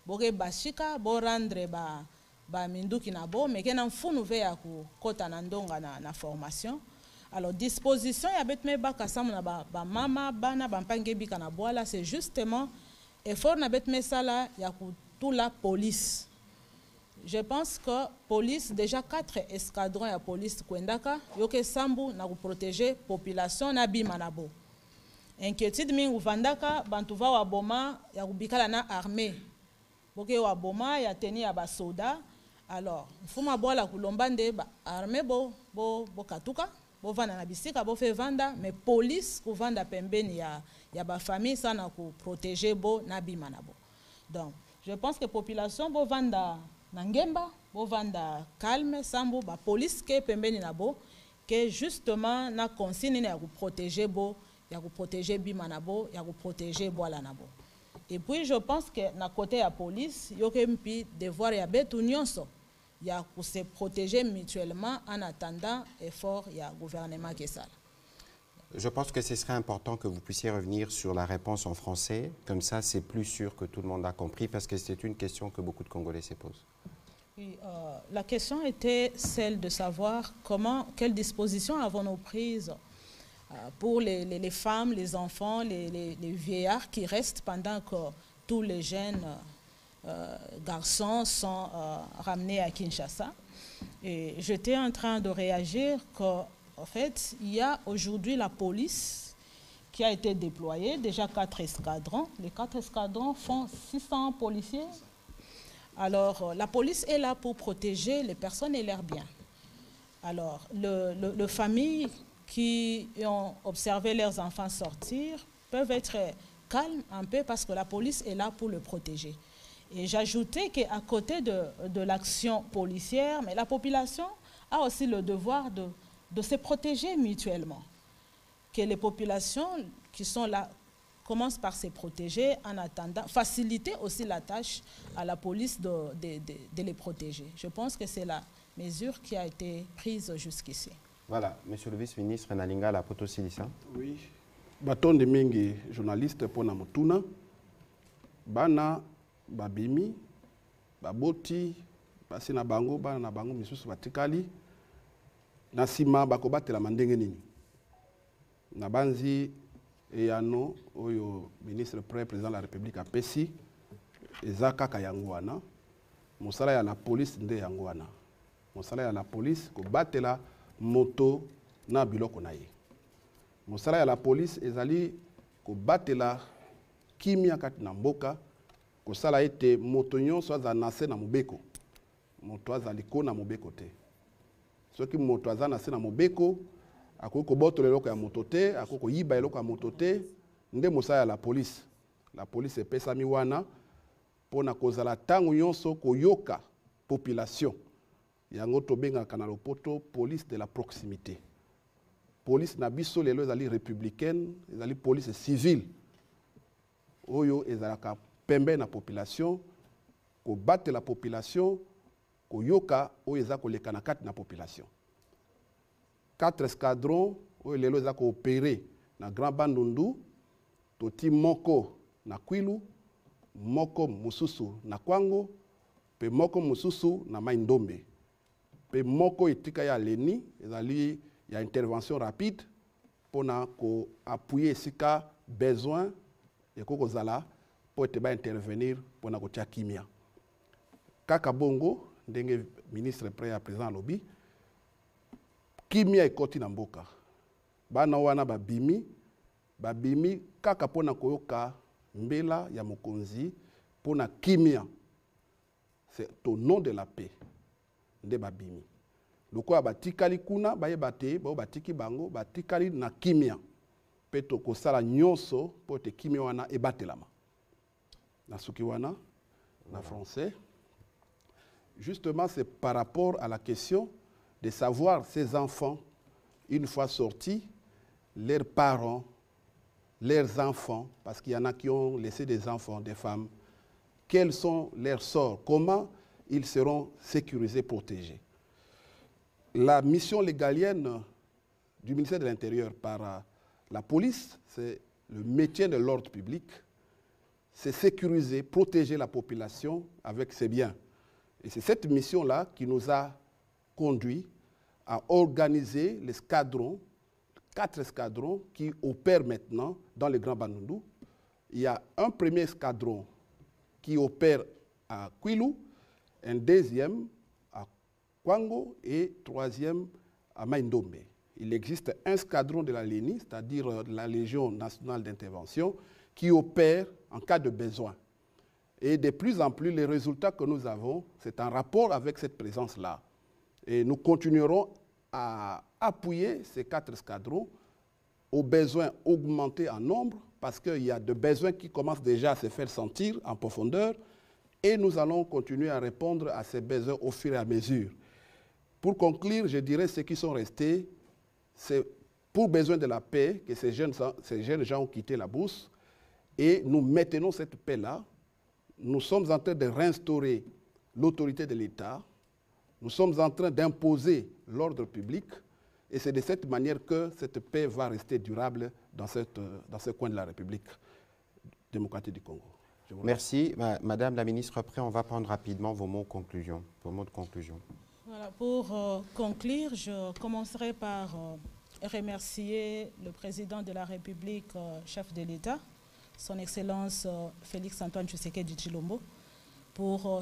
boke bashika bo rendre ba minduki na bo mais kena mfunu ve ya ku kota na ndonga na formation. Alors disposition ya betme baka samu na ba mama bana bampange bika na boala c'est justement effort na betme sala ya ku toute la police. Je pense que police déjà 4 escadrons ya police kwendaka yoke sambu na ku protéger population na bima na bo. Inquiétude mingi uvandaka bantu va wa boma ya kubikala na armée. Boke wa boma ya teni ya ba soda. Alors, mfuma boala kulombande ba armée bo katuka, bo vanda na bisika bo fe vanda, mais police ku vanda pembeni ya ba famille sana ku protéger bo na bima na bo. Donc, je pense que population bo vanda Nangemba, bo vanda calme, sambo, ba police ke pembeni nabo, que justement na consigne ya ku protéger bo, ya ku protéger bima nabo, ya ku protéger boala nabo. Et puis je pense que na côté ya police, yoke mpi devoir ya betu nyonso, ya ku se protéger mutuellement en attendant effort ya gouvernement kesala. Je pense que ce serait important que vous puissiez revenir sur la réponse en français. Comme ça, c'est plus sûr que tout le monde a compris parce que c'est une question que beaucoup de Congolais se posent. Oui, la question était celle de savoir quelles dispositions avons-nous prises pour les femmes, les enfants, les vieillards qui restent pendant que tous les jeunes garçons sont ramenés à Kinshasa. Et j'étais en train de réagir qu'en fait, il y a aujourd'hui la police qui a été déployée, déjà 4 escadrons. Les 4 escadrons font 600 policiers. Alors, la police est là pour protéger les personnes et leurs biens. Alors, les familles qui ont observé leurs enfants sortir peuvent être calmes un peu parce que la police est là pour le protéger. Et j'ajoutais qu'à côté de l'action policière, mais la population a aussi le devoir de se protéger mutuellement. Que les populations qui sont là commencent par se protéger en attendant, faciliter aussi la tâche à la police de les protéger. Je pense que c'est la mesure qui a été prise jusqu'ici. Voilà, monsieur le vice-ministre Nalinga la Potosilisa. Oui, baton de mingi journaliste pour Namutuna, bana babimi, baboti, basina bango, bana bango misusu batikali, nasima bakobate la mandenge nini. Nabanzi eyano oyo ministre président de la République a pesi ezaka kayangwana mosala ya la police nde yangwana mosala ya la police ko batela moto na biloko na ye mosala ya la police ezali ko batela kimia kati na mboka kosala ete moto nyonso aza na se na mobeko moto aza liko na mobeko te soki moto aza na se na mobeko akoki kobotola eloko ya moto te akoki koyiba eloko ya moto te nde mosala ya la police epesami wana mpona kozala ntango nyonso koyoka population yango tobengaka na lopoto police de la proximité police na biso lelo ezali républicaine ezali police civile oyo ezalaka pembe na population kobatela population koyoka oyo eza koleka na kati na population 4 escadrons oyo lelo eza koopere na Grand Bandundu toti moko na Kwilu moko mususu na Kwango pe moko mususu na Mai Ndombe pe moko etika ya Leni ezali ya intervention rapide pona ko appuyer esika besoin ekoko zala po ete ba intervenir pona ko tia kimia kaka bongo ndenge ministre ya président lobby kimia ekoti na mboka bana wana babimi kaka pona koyoka mbela ya mokonzi pona kimia c'est au nom de la paix nde babimi lokola batikali kuna bayeba te bao batiki bango batikali na kimia mpe tokosala nyonso mpo te kimia wana ebatelama na suki wana na français justement c'est par rapport à la question de savoir ces enfants une fois sortis leurs parents leurs enfants parce qu'il y en a qui ont laissé des enfants des femmes quels sont leurs sorts comment ils seront sécurisés protégés. La mission légalienne du ministère de l'Intérieur par la police, c'est le maintien de l'ordre public, c'est sécuriser, protéger la population avec ses biens. Et c'est cette mission-là qui nous a conduit à organiser l'escadron, 4 escadrons qui opèrent maintenant dans le Grand Bandundu. Il y a un premier escadron qui opère à Kwilu, un deuxième à Kwango et troisième à Mai Ndombe. Il existe un escadron de la LENI, c'est-à-dire la Légion nationale d'intervention, qui opère en cas de besoin. Et de plus en plus, les résultats que nous avons, c'est en rapport avec cette présence-là. Et nous continuerons à appuyer ces 4 escadrons aux besoins augmentés en nombre, parce qu'il y a des besoins qui commencent déjà à se faire sentir en profondeur, et nous allons continuer à répondre à ces besoins au fur et à mesure. Pour conclure, je dirais ceux qui sont restés, c'est pour besoin de la paix que ces jeunes gens ont quitté la bourse, et nous maintenons cette paix-là. Nous sommes en train de réinstaurer l'autorité de l'État, nous sommes en train d'imposer l'ordre public, et c'est de cette manière que cette paix va rester durable dans ce coin de la République démocratique du Congo. Merci. Madame la ministre, après on va prendre rapidement vos mots de conclusion. Voilà, pour conclure, je commencerai par remercier le président de la République, chef de l'État, son Excellence Félix-Antoine Tshisekedi Tshilombo, pour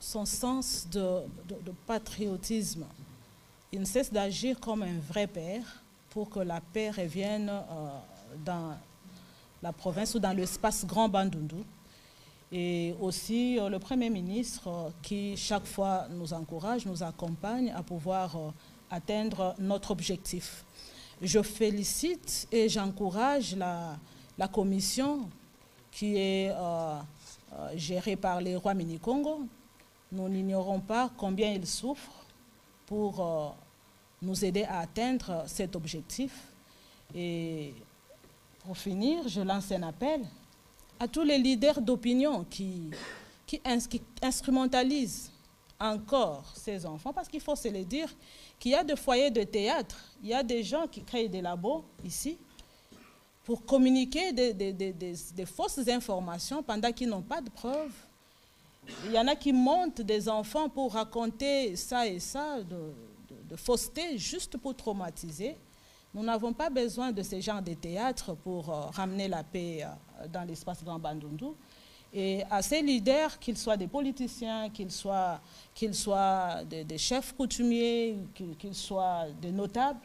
son sens de patriotisme. Il ne cesse d'agir comme un vrai père pour que la paix revienne dans la province ou dans l'espace Grand Bandundu. Et aussi le Premier ministre qui chaque fois nous encourage, nous accompagne à pouvoir atteindre notre objectif. Je félicite et j'encourage la commission qui est gérée par les rois Mini-Congo. Nous n'ignorons pas combien ils souffrent pour nous aider à atteindre cet objectif. Et pour finir, je lance un appel à tous les leaders d'opinion qui instrumentalisent encore ces enfants, parce qu'il faut se le dire qu'il y a des foyers de théâtre, il y a des gens qui créent des labos ici pour communiquer des fausses informations pendant qu'ils n'ont pas de preuves. Il y en a qui montent des enfants pour raconter ça et ça, de fausseté, juste pour traumatiser. Nous n'avons pas besoin de ce genre de théâtre pour ramener la paix dans l'espace Grand Bandundu. Et à ces leaders, qu'ils soient des politiciens, qu'ils soient des chefs coutumiers, qu'ils soient des notables,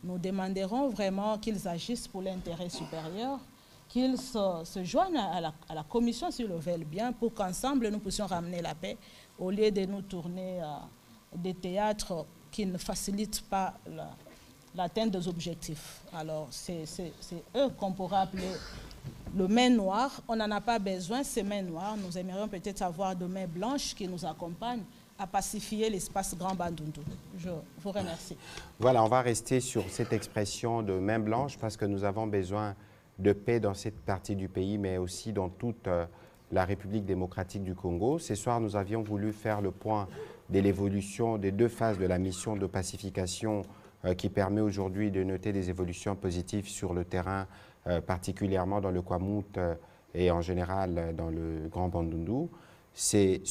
nous demanderons vraiment qu'ils agissent pour l'intérêt supérieur, qu'ils se joignent à la commission, s'ils le veulent bien, pour qu'ensemble nous puissions ramener la paix, au lieu de nous tourner des théâtres qui ne facilitent pas l'atteinte des objectifs. Alors, c'est eux qu'on pourra appeler le main noir. On n'en a pas besoin, ces mains noires. Nous aimerions peut-être avoir de mains blanches qui nous accompagnent à pacifier l'espace Grand Bandundu. Je vous remercie. Voilà, on va rester sur cette expression de main blanche parce que nous avons besoin de paix dans cette partie du pays, mais aussi dans toute la République démocratique du Congo. Ce soir, nous avions voulu faire le point de l'évolution des 2 phases de la mission de pacification qui permet aujourd'hui de noter des évolutions positives sur le terrain, particulièrement dans le Kwamout et en général dans le Grand Bandundu. C'est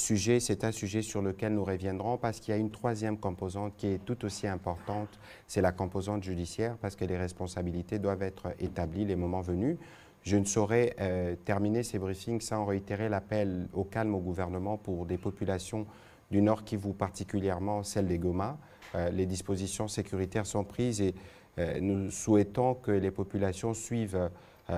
un sujet sur lequel nous reviendrons parce qu'il y a une 3e composante qui est tout aussi importante, c'est la composante judiciaire parce que les responsabilités doivent être établies les moments venus. Je ne saurais terminer ces briefings sans réitérer l'appel au calme au gouvernement pour des populations du Nord Kivu, particulièrement celle des Goma. Les dispositions sécuritaires sont prises et nous souhaitons que les populations suivent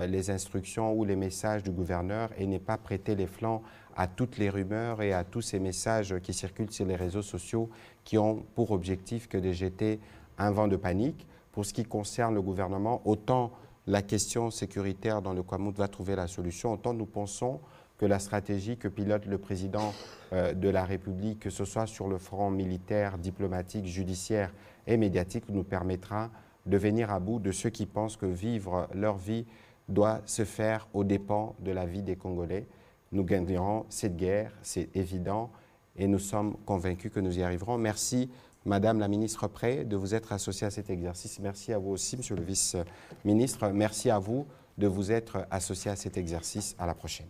les instructions ou les messages du gouverneur et n'aient pas prêté les flancs à toutes les rumeurs et à tous ces messages qui circulent sur les réseaux sociaux qui ont pour objectif que de jeter un vent de panique. Pour ce qui concerne le gouvernement, autant la question sécuritaire dans le Kwamout va trouver la solution, autant nous pensons que la stratégie que pilote le président de la République, que ce soit sur le front militaire, diplomatique, judiciaire et médiatique, nous permettra de venir à bout de ceux qui pensent que vivre leur vie doit se faire aux dépens de la vie des Congolais. Nous gagnerons cette guerre, c'est évident, et nous sommes convaincus que nous y arriverons. Merci, Madame la ministre Pré, de vous être associée à cet exercice. Merci à vous aussi, Monsieur le vice-ministre. Merci à vous de vous être associé à cet exercice. À la prochaine.